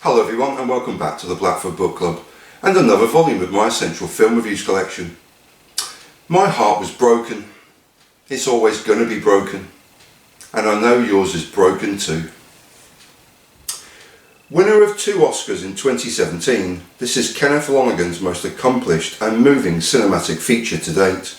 Hello everyone and welcome back to the Blackford Book Club and another volume of my essential film reviews collection. My heart was broken. It's always going to be broken. And I know yours is broken too. Winner of 2 Oscars in 2017, this is Kenneth Lonergan's most accomplished and moving cinematic feature to date.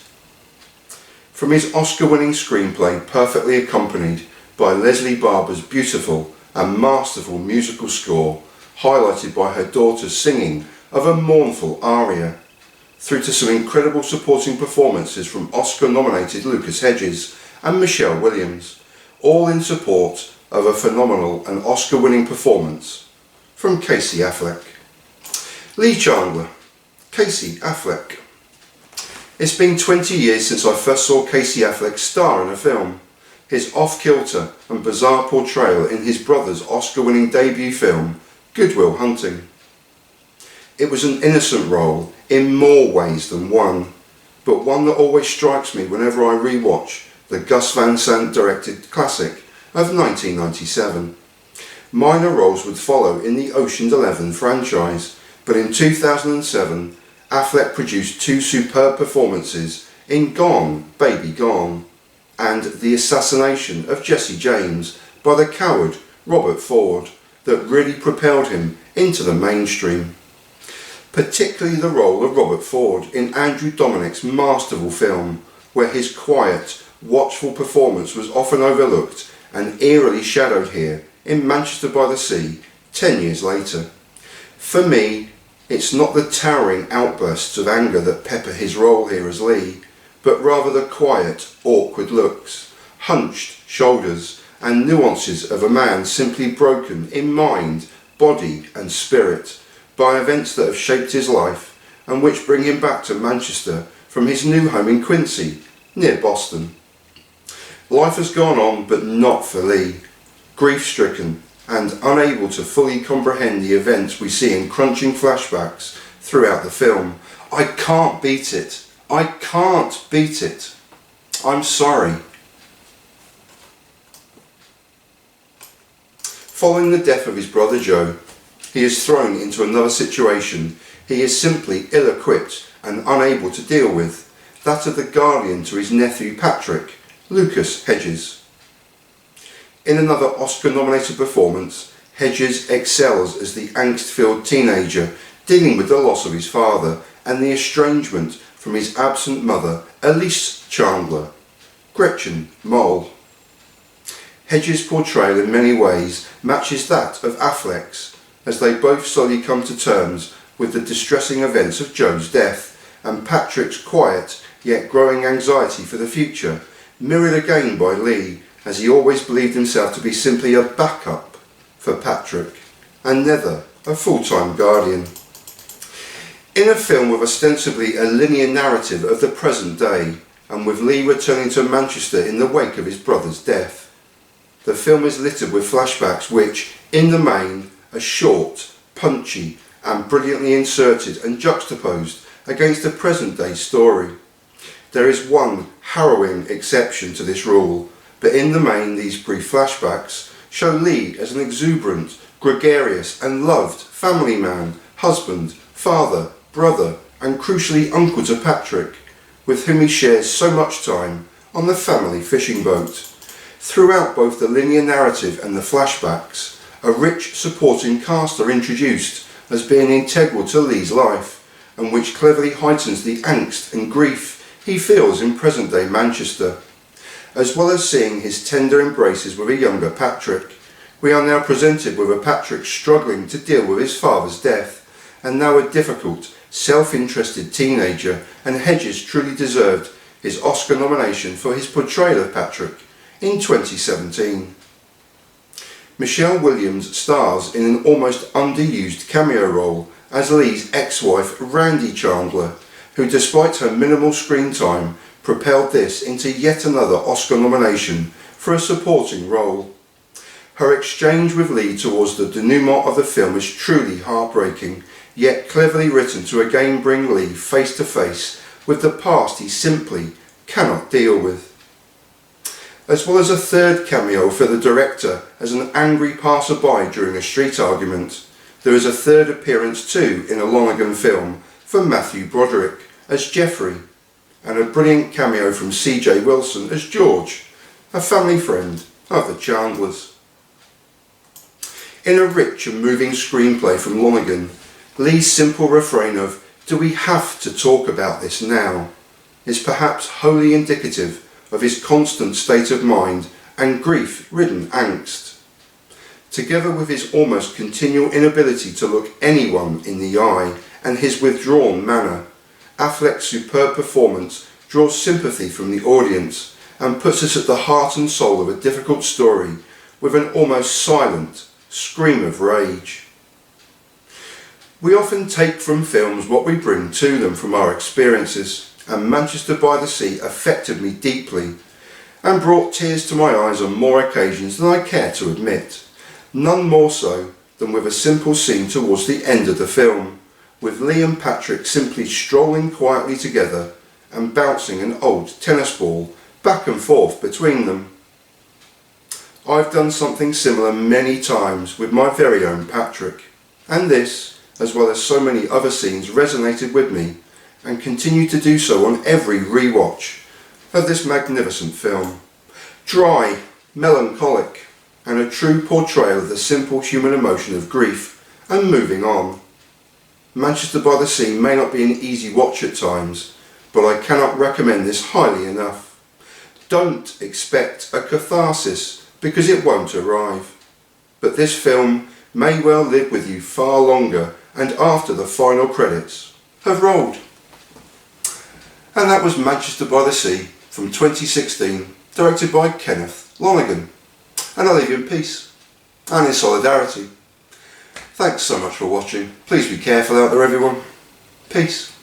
From his Oscar-winning screenplay perfectly accompanied by Lesley Barber's beautiful and masterful musical score, highlighted by her daughter's singing of a mournful aria, through to some incredible supporting performances from Oscar-nominated Hedges and Michelle Williams, all in support of a phenomenal and Oscar-winning performance from Casey Affleck. Lee Chandler, Casey Affleck. It's been 20 years since I first saw Casey Affleck star in a film. His off-kilter and bizarre portrayal in his brother's Oscar-winning debut film, Good Will Hunting. It was an innocent role in more ways than one, but one that always strikes me whenever I re-watch the Gus Van Sant directed classic of 1997. Minor roles would follow in the Ocean's 11 franchise, but in 2007 Affleck produced 2 superb performances in Gone, Baby Gone, and The Assassination of Jesse James by the coward Robert Ford, that really propelled him into the mainstream. Particularly the role of Robert Ford in Andrew Dominik's masterful film, where his quiet, watchful performance was often overlooked and eerily shadowed here in Manchester by the Sea 10 years later. For me, it's not the towering outbursts of anger that pepper his role here as Lee, but rather the quiet, awkward looks, hunched shoulders, and nuances of a man simply broken in mind, body and spirit by events that have shaped his life and which bring him back to Manchester from his new home in Quincy, near Boston. Life has gone on, but not for Lee. Grief-stricken and unable to fully comprehend the events we see in crunching flashbacks throughout the film. I can't beat it. I can't beat it. I'm sorry. Following the death of his brother Joe, he is thrown into another situation he is simply ill-equipped and unable to deal with, that of the guardian to his nephew Patrick, Lucas Hedges. In another Oscar-nominated performance, Hedges excels as the angst-filled teenager dealing with the loss of his father and the estrangement from his absent mother, Elise Chandler, Gretchen Mole. Hedges' portrayal in many ways matches that of Affleck's, as they both slowly come to terms with the distressing events of Joe's death and Patrick's quiet yet growing anxiety for the future, mirrored again by Lee, as he always believed himself to be simply a backup for Patrick and never a full-time guardian. In a film with ostensibly a linear narrative of the present day, and with Lee returning to Manchester in the wake of his brother's death, the film is littered with flashbacks which, in the main, are short, punchy and brilliantly inserted and juxtaposed against the present-day story. There is one harrowing exception to this rule, but in the main these brief flashbacks show Lee as an exuberant, gregarious and loved family man, husband, father, brother and crucially uncle to Patrick, with whom he shares so much time on the family fishing boat. Throughout both the linear narrative and the flashbacks, a rich supporting cast are introduced as being integral to Lee's life, and which cleverly heightens the angst and grief he feels in present-day Manchester. As well as seeing his tender embraces with a younger Patrick, we are now presented with a Patrick struggling to deal with his father's death, and now a difficult, self-interested teenager, and Hedges truly deserved his Oscar nomination for his portrayal of Patrick in 2017. Michelle Williams stars in an almost underused cameo role as Lee's ex-wife Randy Chandler, who despite her minimal screen time propelled this into yet another Oscar nomination for a supporting role. Her exchange with Lee towards the denouement of the film is truly heartbreaking, yet cleverly written to again bring Lee face to face with the past he simply cannot deal with. As well as a third cameo for the director as an angry passerby during a street argument, There is a third appearance too in a Lonergan film from Matthew Broderick as Geoffrey, and a brilliant cameo from C.J. Wilson as George, a family friend of the Chandlers. In a rich and moving screenplay from Lonergan, Lee's simple refrain of "Do we have to talk about this now?" is perhaps wholly indicative of his constant state of mind and grief-ridden angst. Together with his almost continual inability to look anyone in the eye and his withdrawn manner, Affleck's superb performance draws sympathy from the audience and puts us at the heart and soul of a difficult story with an almost silent scream of rage. We often take from films what we bring to them from our experiences, and Manchester by the Sea affected me deeply and brought tears to my eyes on more occasions than I care to admit. None more so than with a simple scene towards the end of the film, with Lee and Patrick simply strolling quietly together and bouncing an old tennis ball back and forth between them. I've done something similar many times with my very own Patrick, and this, as well as so many other scenes, resonated with me and continue to do so on every rewatch of this magnificent film. Dry, melancholic, and a true portrayal of the simple human emotion of grief and moving on. Manchester by the Sea may not be an easy watch at times, but I cannot recommend this highly enough. Don't expect a catharsis, because it won't arrive. But this film may well live with you far longer and after the final credits have rolled. And that was Manchester by the Sea from 2016, directed by Kenneth Lonergan. And I leave you in peace and in solidarity. Thanks so much for watching. Please be careful out there, everyone. Peace.